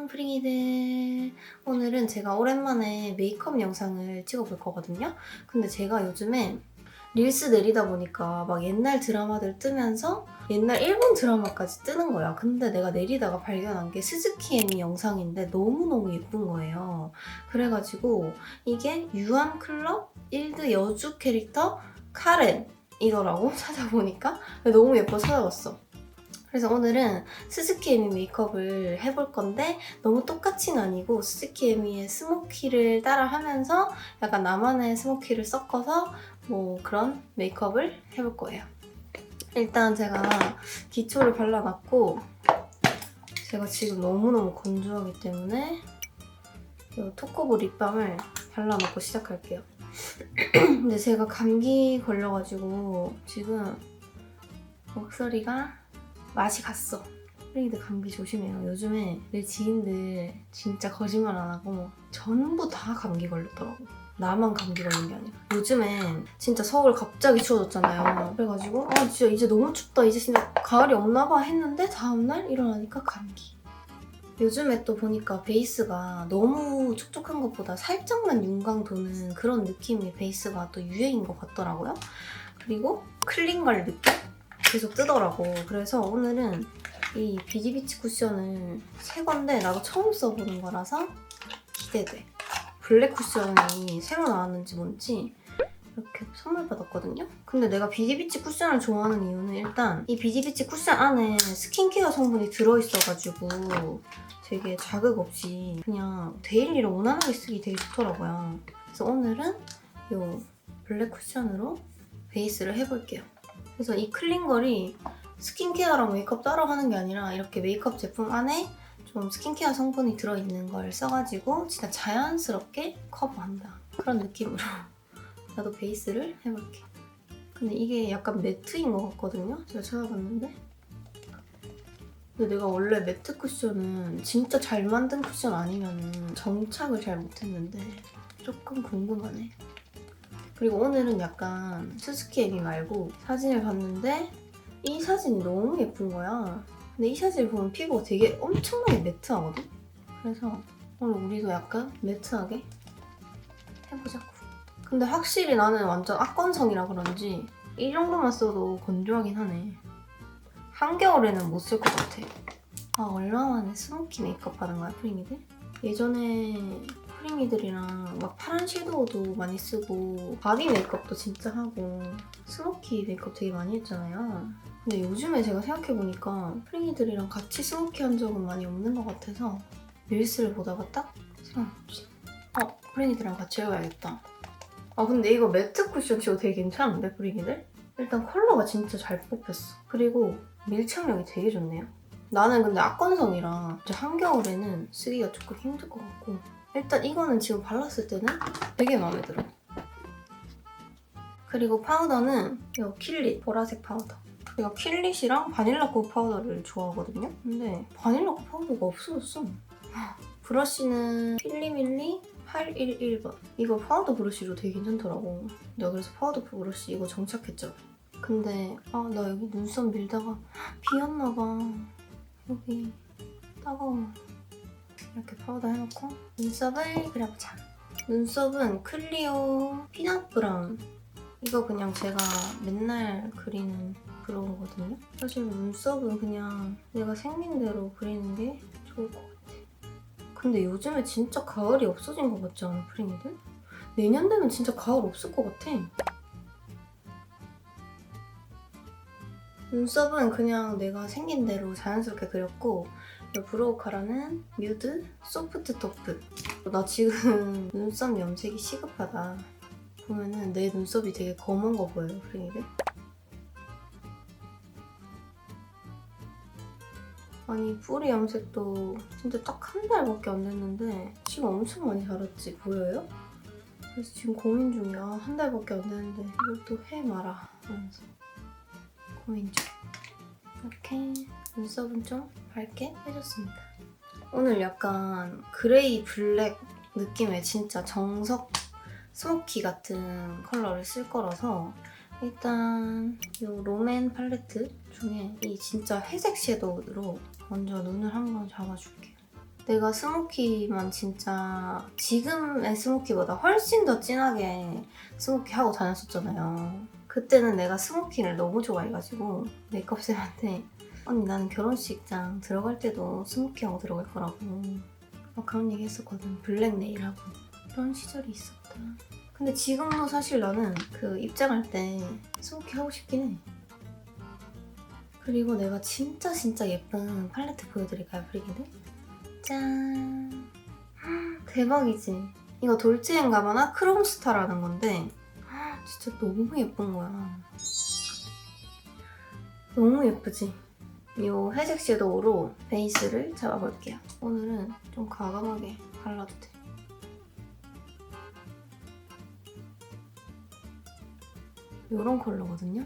프링이들. 오늘은 제가 오랜만에 메이크업 영상을 찍어볼 거거든요. 근데 제가 요즘에 릴스 내리다 보니까 막 옛날 드라마들 뜨면서 옛날 일본 드라마까지 뜨는 거야. 근데 내가 내리다가 발견한 게 스즈키 애니 영상인데 너무너무 예쁜 거예요. 그래가지고 이게 유한클럽 1드 여주 캐릭터 카렌이더라고 찾아보니까 너무 예뻐서 찾아봤어. 그래서 오늘은 스즈키애미 메이크업을 해볼 건데 너무 똑같이는 아니고 스즈키애미의 스모키를 따라하면서 약간 나만의 스모키를 섞어서 뭐 그런 메이크업을 해볼 거예요. 일단 제가 기초를 발라놨고 제가 지금 너무너무 건조하기 때문에 이 토코보 립밤을 발라놓고 시작할게요. 근데 제가 감기 걸려가지고 지금 목소리가 맛이 갔어. 프링이들 감기 조심해요. 요즘에 내 지인들 진짜 거짓말 안 하고 전부 다 감기 걸렸더라고. 나만 감기 걸린 게 아니라. 요즘엔 진짜 서울 갑자기 추워졌잖아요. 그래가지고 진짜 이제 너무 춥다. 이제 진짜 가을이 없나 봐 했는데 다음날 일어나니까 감기. 요즘에 또 보니까 베이스가 너무 촉촉한 것보다 살짝만 윤광 도는 그런 느낌의 베이스가 또 유행인 것 같더라고요. 그리고 클린걸 느낌? 계속 뜨더라고. 그래서 오늘은 이 비디비치 쿠션을 새 건데 나도 처음 써보는 거라서 기대돼. 블랙 쿠션이 새로 나왔는지 뭔지 이렇게 선물 받았거든요? 근데 내가 비디비치 쿠션을 좋아하는 이유는 일단 이 비디비치 쿠션 안에 스킨케어 성분이 들어있어가지고 되게 자극 없이 그냥 데일리로 무난하게 쓰기 되게 좋더라고요. 그래서 오늘은 이 블랙 쿠션으로 베이스를 해볼게요. 그래서 이 클린걸이 스킨케어랑 메이크업 따로 하는 게 아니라 이렇게 메이크업 제품 안에 좀 스킨케어 성분이 들어있는 걸 써가지고 진짜 자연스럽게 커버한다. 그런 느낌으로 나도 베이스를 해볼게. 근데 이게 약간 매트인 것 같거든요? 제가 찾아봤는데. 근데 내가 원래 매트 쿠션은 진짜 잘 만든 쿠션 아니면 정착을 잘 못했는데 조금 궁금하네. 그리고 오늘은 약간 스즈키 애니 말고 사진을 봤는데 이 사진이 너무 예쁜 거야. 근데 이 사진을 보면 피부가 되게 엄청나게 매트하거든? 그래서 오늘 우리도 약간 매트하게 해보자고. 근데 확실히 나는 완전 악건성이라 그런지 이 정도만 써도 건조하긴 하네. 한겨울에는 못 쓸 것 같아. 얼마만에 스모키 메이크업 하는 거야, 프링이들? 예전에 프링이들이랑 막 파란 섀도우도 많이 쓰고 바비 메이크업도 진짜 하고 스모키 메이크업 되게 많이 했잖아요. 근데 요즘에 제가 생각해보니까 프링이들이랑 같이 스모키 한 적은 많이 없는 것 같아서 릴스를 보다가 딱 생각났지. 프링이들이랑 같이 해봐야겠다. 근데 이거 매트 쿠션 치고 되게 괜찮은데, 프링이들? 일단 컬러가 진짜 잘 뽑혔어. 그리고 밀착력이 되게 좋네요. 나는 근데 악건성이라 이제 한겨울에는 쓰기가 조금 힘들 것 같고 일단 이거는 지금 발랐을 때는 되게 마음에 들어. 그리고 파우더는 이 킬릿 보라색 파우더. 제가 킬릿이랑 바닐라코 파우더를 좋아하거든요. 근데 바닐라코 파우더가 없어졌어. 브러쉬는 필리밀리 811번. 이거 파우더 브러쉬로 되게 괜찮더라고. 내가 그래서 파우더 브러쉬 이거 정착했잖아. 근데 나 여기 눈썹 밀다가 비었나봐. 여기 따가워. 이렇게 파우더 해놓고 눈썹을 그려보자. 눈썹은 클리오 피넛 브라운. 이거 그냥 제가 맨날 그리는 그런 거거든요. 사실 눈썹은 그냥 내가 생긴 대로 그리는 게 좋을 것 같아. 근데 요즘에 진짜 가을이 없어진 것 같지 않아, 프링이들? 내년 되면 진짜 가을 없을 것 같아. 눈썹은 그냥 내가 생긴 대로 자연스럽게 그렸고 이 브로우 카라는 뮤드 소프트 토프. 나 지금 눈썹 염색이 시급하다. 보면은 내 눈썹이 되게 검은 거 보여요, 프링이들? 아니 뿌리 염색도 진짜 딱 한 달밖에 안 됐는데 지금 엄청 많이 자랐지, 보여요? 그래서 지금 고민 중이야. 한 달밖에 안 됐는데 이걸 또 해 마라 하면서 고민 중. 이렇게 눈썹은 좀 밝게 해줬습니다. 오늘 약간 그레이 블랙 느낌의 진짜 정석 스모키 같은 컬러를 쓸 거라서 일단 이 롬앤 팔레트 중에 이 진짜 회색 섀도우로 먼저 눈을 한번 잡아줄게요. 내가 스모키만 진짜 지금의 스모키보다 훨씬 더 진하게 스모키 하고 다녔었잖아요. 그때는 내가 스모키를 너무 좋아해가지고 메이크업쌤한테 언니 나는 결혼식장 들어갈 때도 스모키하고 들어갈 거라고 막 그런 얘기 했었거든. 블랙 네일하고. 그런 시절이 있었다. 근데 지금도 사실 나는 그 입장할 때 스모키 하고 싶긴 해. 그리고 내가 진짜 예쁜 팔레트 보여드릴까요, 프리기들? 짠! 대박이지? 이거 돌체앤가바나 크롬스타라는 건데 진짜 너무 예쁜 거야. 너무 예쁘지? 이 회색 섀도우로 베이스를 잡아볼게요. 오늘은 좀 과감하게 발라도 돼. 이런 컬러거든요?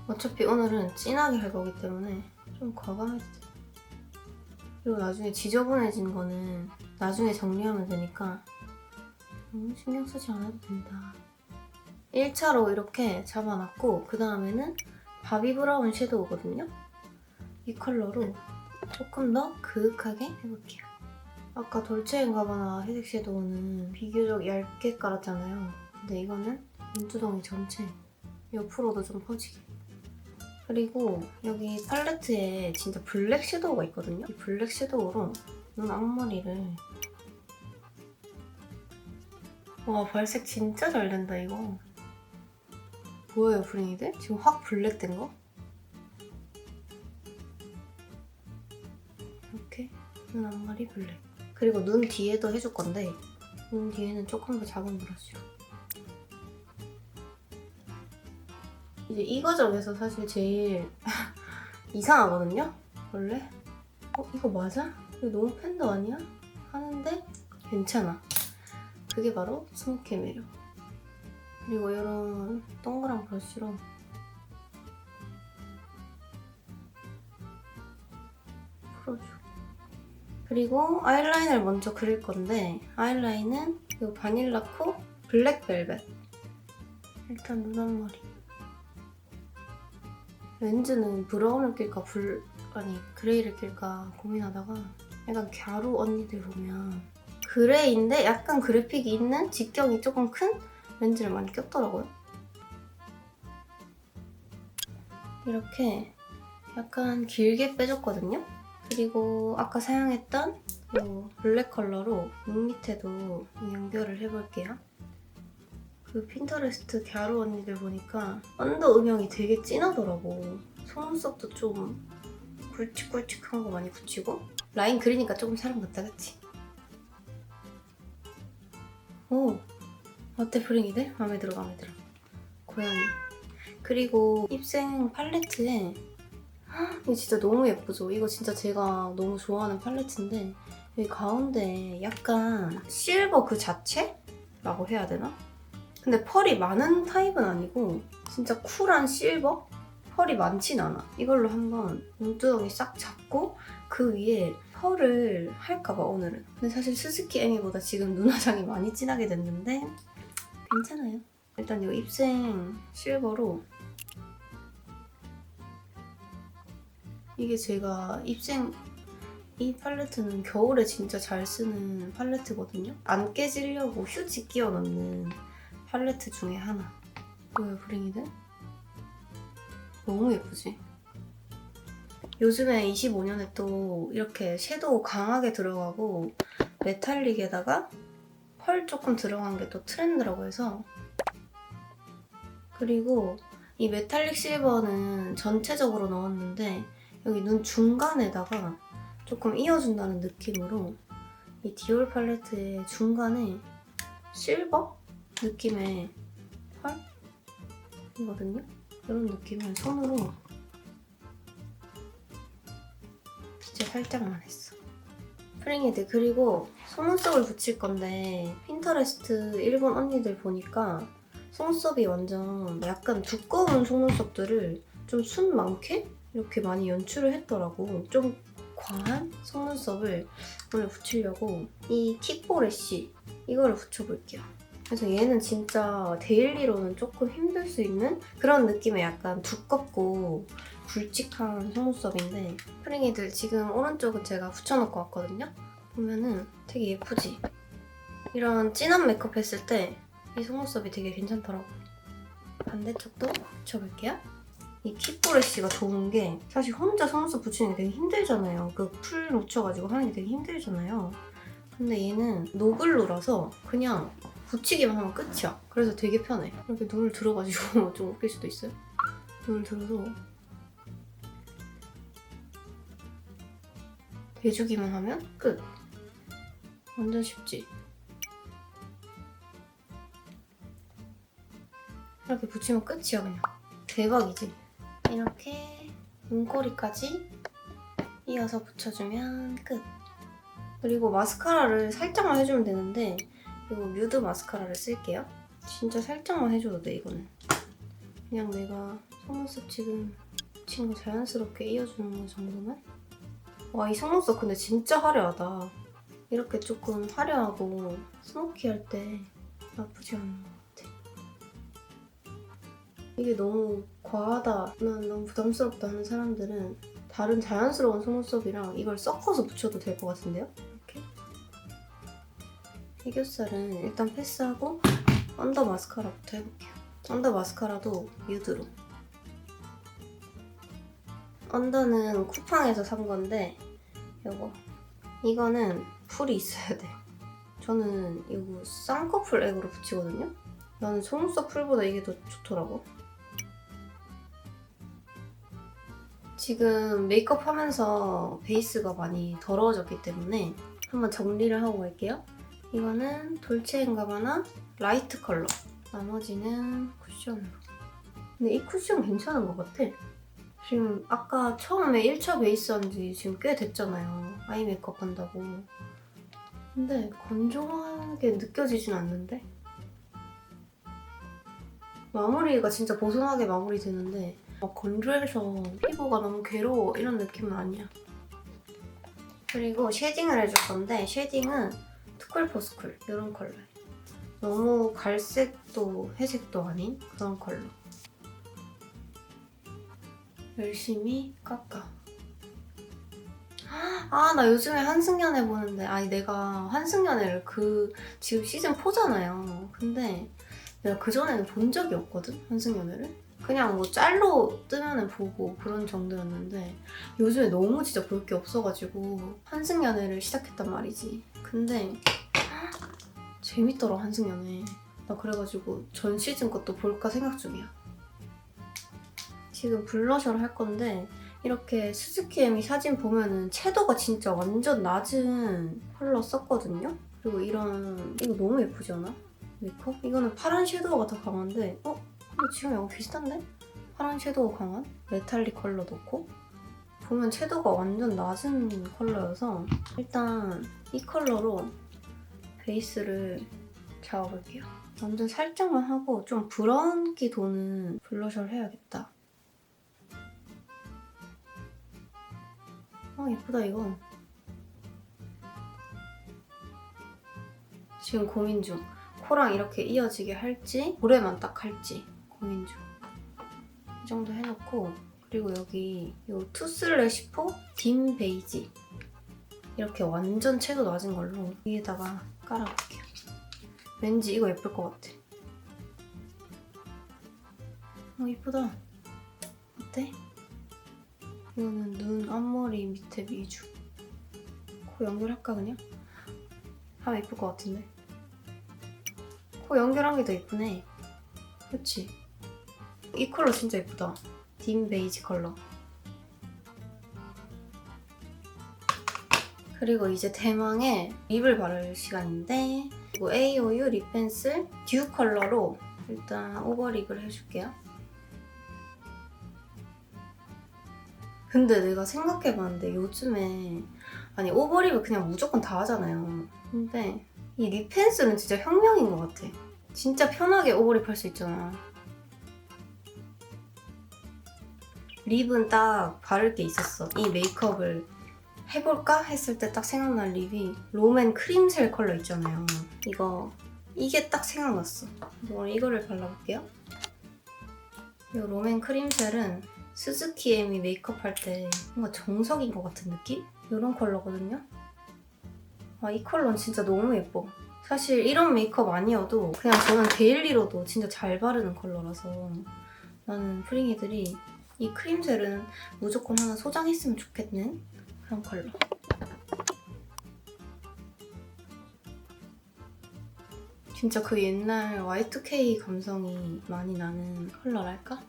어차피 오늘은 진하게 할 거기 때문에 좀 과감해도 돼. 그리고 나중에 지저분해진 거는 나중에 정리하면 되니까 너무 신경 쓰지 않아도 된다. 1차로 이렇게 잡아놨고 그 다음에는 바비 브라운 섀도우거든요? 이 컬러로 조금 더 그윽하게 해볼게요. 아까 돌체앤가바나 회색 섀도우는 비교적 얇게 깔았잖아요. 근데 이거는 눈두덩이 전체 옆으로도 좀 퍼지게. 그리고 여기 팔레트에 진짜 블랙 섀도우가 있거든요? 이 블랙 섀도우로 눈 앞머리를 와 발색 진짜 잘 된다 이거. 보여요 프링이들? 지금 확 블랙 된 거? 이렇게 눈 앞머리 블랙. 그리고 눈 뒤에도 해줄 건데 눈 뒤에는 조금 더 작은 브러쉬로. 이제 이 과정에서 사실 제일 이상하거든요? 원래? 이거 맞아? 이거 너무 팬더 아니야? 하는데 괜찮아. 그게 바로 스모키의 매력. 그리고 이런 동그란 브러쉬로 풀어줘. 그리고 아이라인을 먼저 그릴 건데 아이라인은 이 바닐라코 블랙벨벳. 일단 눈 앞머리. 렌즈는 브라운을 낄까 그레이를 낄까 고민하다가 약간 갸루 언니들 보면 그레이인데 약간 그래픽이 있는 직경이 조금 큰 렌즈를 많이 꼈더라고요. 이렇게 약간 길게 빼줬거든요. 그리고 아까 사용했던 이 블랙 컬러로 눈 밑에도 연결을 해볼게요. 그 핀터레스트 갸루 언니들 보니까 언더 음영이 되게 진하더라고. 속눈썹도 좀 굵직굵직한 거 많이 붙이고 라인 그리니까 조금 사람 같다 그치? 오! 어때 프링이들? 마음에 들어 마음에 들어. 고양이. 그리고 입생 팔레트에 이거 진짜 너무 예쁘죠? 이거 진짜 제가 너무 좋아하는 팔레트인데 여기 가운데에 약간 실버 그 자체라고 해야 되나? 근데 펄이 많은 타입은 아니고 진짜 쿨한 실버? 펄이 많진 않아. 이걸로 한번 눈두덩이 싹 잡고 그 위에 펄을 할까봐 오늘은. 근데 사실 스즈키 애미보다 지금 눈 화장이 많이 진하게 됐는데 괜찮아요. 일단 이 입생 실버로 이게 제가 입생 이 팔레트는 겨울에 진짜 잘 쓰는 팔레트거든요. 안 깨지려고 휴지 끼워 넣는 팔레트 중에 하나. 뭐야 브링이들? 너무 예쁘지? 요즘에 25년에 또 이렇게 섀도우 강하게 들어가고 메탈릭에다가 펄 조금 들어간 게 또 트렌드라고 해서. 그리고 이 메탈릭 실버는 전체적으로 넣었는데 여기 눈 중간에다가 조금 이어준다는 느낌으로 이 디올 팔레트의 중간에 실버 느낌의 펄이거든요. 이런 느낌을 손으로 진짜 살짝만 했어. 프링헤드. 그리고 속눈썹을 붙일 건데 핀터레스트 일본 언니들 보니까 속눈썹이 완전 약간 두꺼운 속눈썹들을 좀 순 많게 이렇게 많이 연출을 했더라고. 좀 과한 속눈썹을 오늘 붙이려고 이 킥보 래쉬 이거를 붙여볼게요. 그래서 얘는 진짜 데일리로는 조금 힘들 수 있는 그런 느낌의 약간 두껍고 굵직한 속눈썹인데 스프링이들 지금 오른쪽은 제가 붙여놓고 왔거든요. 보면은 되게 예쁘지? 이런 진한 메이크업 했을 때 이 속눈썹이 되게 괜찮더라고. 반대쪽도 붙여볼게요. 이 킥브러쉬가 좋은 게 사실 혼자 속눈썹 붙이는 게 되게 힘들잖아요. 그 풀 묻혀가지고 하는 게 되게 힘들잖아요. 근데 얘는 노글로라서 그냥 붙이기만 하면 끝이야. 그래서 되게 편해. 이렇게 눈을 들어가지고 좀 웃길 수도 있어요. 눈을 들어서 대주기만 하면 끝. 완전 쉽지? 이렇게 붙이면 끝이야 그냥. 대박이지? 이렇게 눈꼬리까지 이어서 붙여주면 끝. 그리고 마스카라를 살짝만 해주면 되는데 이거 뮤드 마스카라를 쓸게요. 진짜 살짝만 해줘도 돼 이거는. 그냥 내가 속눈썹 지금 붙인 거 자연스럽게 이어주는 거 정도만? 와, 이 속눈썹 근데 진짜 화려하다. 이렇게 조금 화려하고 스모키할 때 나쁘지 않은 것 같아. 이게 너무 과하다, 난 너무 부담스럽다 하는 사람들은 다른 자연스러운 속눈썹이랑 이걸 섞어서 붙여도 될 것 같은데요? 이렇게. 애교살은 일단 패스하고 언더 마스카라부터 해볼게요. 언더 마스카라도 뮤드로. 언더는 쿠팡에서 산 건데 이거는 풀이 있어야 돼. 저는 이거 쌍꺼풀 액으로 붙이거든요? 나는 속눈썹 풀보다 이게 더 좋더라고. 지금 메이크업 하면서 베이스가 많이 더러워졌기 때문에 한번 정리를 하고 갈게요. 이거는 돌체앤가바나 라이트 컬러. 나머지는 쿠션으로. 근데 이 쿠션 괜찮은 것 같아. 지금 아까 처음에 1차 베이스 한 지 지금 꽤 됐잖아요. 아이 메이크업 한다고. 근데 건조하게 느껴지진 않는데? 마무리가 진짜 보송하게 마무리되는데 막 건조해서 피부가 너무 괴로워 이런 느낌은 아니야. 그리고 쉐딩을 해줄 건데 쉐딩은 투쿨포스쿨 이런 컬러. 너무 갈색도 회색도 아닌 그런 컬러. 열심히 깎아. 아, 나 요즘에 한승연애 보는데 내가 한승연애를 지금 시즌 4잖아요. 근데 내가 그전에는 본 적이 없거든, 한승연애를. 그냥 뭐 짤로 뜨면은 보고 그런 정도였는데 요즘에 너무 진짜 볼 게 없어가지고 한승연애를 시작했단 말이지. 근데 재밌더라, 한승연애. 나 그래가지고 전 시즌 것도 볼까 생각 중이야. 지금 블러셔를 할 건데 이렇게 스즈키애미 사진 보면은 채도가 진짜 완전 낮은 컬러 썼거든요? 그리고 이거 너무 예쁘지 않아? 메이크업? 이거는 파란 섀도우가 더 강한데 근데 지금 이거 비슷한데? 파란 섀도우 강한? 메탈릭 컬러 넣고 보면 채도가 완전 낮은 컬러여서 일단 이 컬러로 베이스를 잡아볼게요. 완전 살짝만 하고 좀 브라운기 도는 블러셔를 해야겠다. 예쁘다 이거. 지금 고민 중. 코랑 이렇게 이어지게 할지 볼에만 딱 할지 고민 중. 이 정도 해놓고 그리고 여기 이 투슬래시포 딤 베이지 이렇게 완전 채도 낮은 걸로 위에다가 깔아볼게요. 왠지 이거 예쁠 것 같아. 예쁘다. 어때? 이거는 눈 앞머리 밑에 위주. 코 연결할까 그냥? 하면 예쁠 것 같은데? 코 연결한 게 더 예쁘네. 그치? 이 컬러 진짜 예쁘다. 딤 베이지 컬러. 그리고 이제 대망의 립을 바를 시간인데 이거 AOU 립 펜슬 듀 컬러로 일단 오버립을 해줄게요. 근데 내가 생각해봤는데 요즘에 오버립을 그냥 무조건 다 하잖아요. 근데 이 립 펜슬은 진짜 혁명인 것 같아. 진짜 편하게 오버립 할 수 있잖아. 립은 딱 바를 게 있었어. 이 메이크업을 해볼까 했을 때 딱 생각난 립이 롬앤 크림셀 컬러 있잖아요. 이게 딱 생각났어. 오늘 이거를 발라볼게요. 이 롬앤 크림셀은 스즈키 에미 메이크업 할 때 뭔가 정석인 것 같은 느낌? 이런 컬러거든요. 아, 이 컬러는 진짜 너무 예뻐. 사실 이런 메이크업 아니어도 그냥 저는 데일리로도 진짜 잘 바르는 컬러라서 나는 프링이들이 이 크림젤은 무조건 하나 소장했으면 좋겠는 그런 컬러. 진짜 그 옛날 Y2K 감성이 많이 나는 컬러랄까?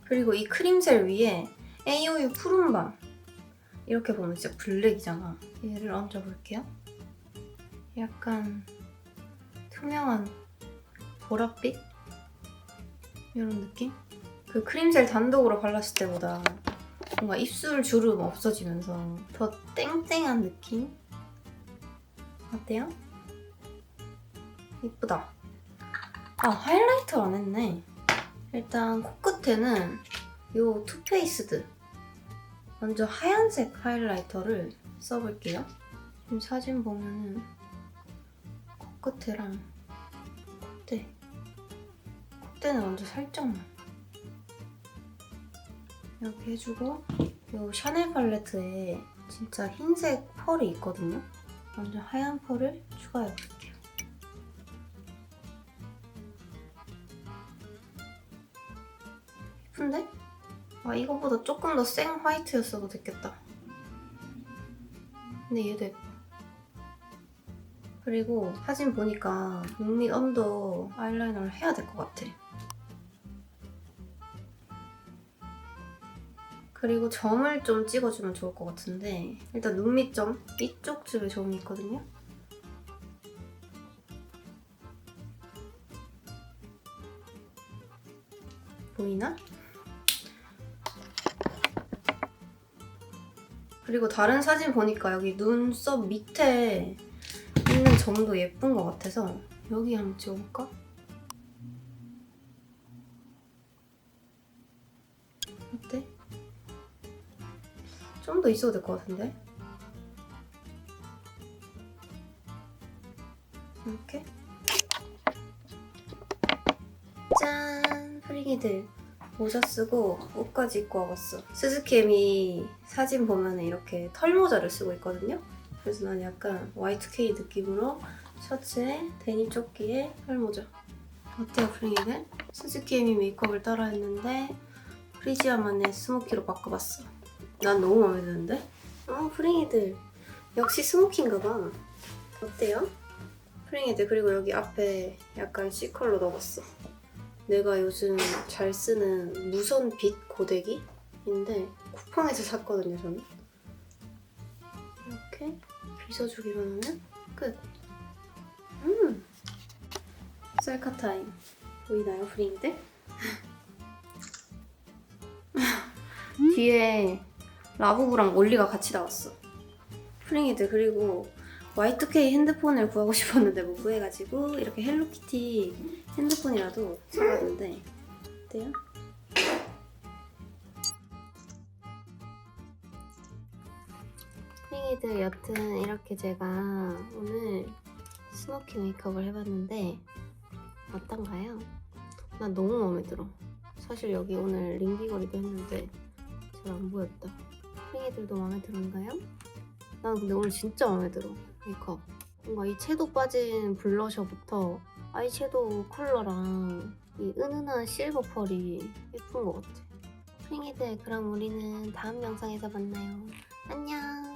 그리고 이 크림젤 위에 AOU 푸른밤 이렇게 보면 진짜 블랙이잖아. 얘를 얹어볼게요. 약간 투명한 보랏빛? 이런 느낌? 그 크림젤 단독으로 발랐을 때보다 뭔가 입술 주름 없어지면서 더 땡땡한 느낌? 어때요? 이쁘다. 아, 하이라이터 안 했네. 일단 코끝에는 요 투페이스드 완전 하얀색 하이라이터를 써볼게요. 지금 사진 보면은 코끝이랑 콧대는 완전 살짝만 이렇게 해주고 요 샤넬 팔레트에 진짜 흰색 펄이 있거든요. 완전 하얀 펄을 추가해볼게요. 예쁜데? 아, 이거보다 조금 더 생 화이트였어도 됐겠다. 근데 얘도 예뻐. 그리고 사진 보니까 눈 밑 언더 아이라이너를 해야 될 것 같아. 그리고 점을 좀 찍어주면 좋을 것 같은데 일단 눈 밑 점, 이쪽쯤에 점이 있거든요. 보이나? 그리고 다른 사진 보니까 여기 눈썹 밑에 있는 점도 예쁜 것 같아서 여기 한번 찍어볼까? 어때? 좀 더 있어도 될 것 같은데? 이렇게? 짠! 프링이들 모자 쓰고 옷까지 입고 와봤어. 스즈키엠이 사진 보면 이렇게 털모자를 쓰고 있거든요? 그래서 난 약간 Y2K 느낌으로 셔츠에 데님 조끼에 털모자. 어때요, 프링이들? 스즈키엠이 메이크업을 따라 했는데 프리지아만의 스모키로 바꿔봤어. 난 너무 마음에 드는데? 프링이들 역시 스모키인가봐. 어때요? 프링이들 그리고 여기 앞에 약간 C컬러 넣어봤어. 내가 요즘 잘 쓰는 무선 빛 고데기인데 쿠팡에서 샀거든요, 저는. 이렇게 빗어주기만 하면 끝. 셀카 타임. 보이나요, 프링이들? 뒤에 라부부랑 올리가 같이 나왔어. 프링이들 그리고 Y2K 핸드폰을 구하고 싶었는데 못 구해가지고 이렇게 헬로키티 핸드폰이라도 사봤는데 어때요? 프링이들 여튼 이렇게 제가 오늘 스모키 메이크업을 해봤는데 어떤가요? 난 너무 마음에 들어. 사실 여기 오늘 링 귀걸이도 했는데 잘 안 보였다. 프링이들도 마음에 들었나요? 난 근데 오늘 진짜 마음에 들어, 메이크업. 뭔가 이 채도 빠진 블러셔부터 아이섀도우 컬러랑 이 은은한 실버 펄이 예쁜 것 같아. 프링이들 그럼 우리는 다음 영상에서 만나요. 안녕.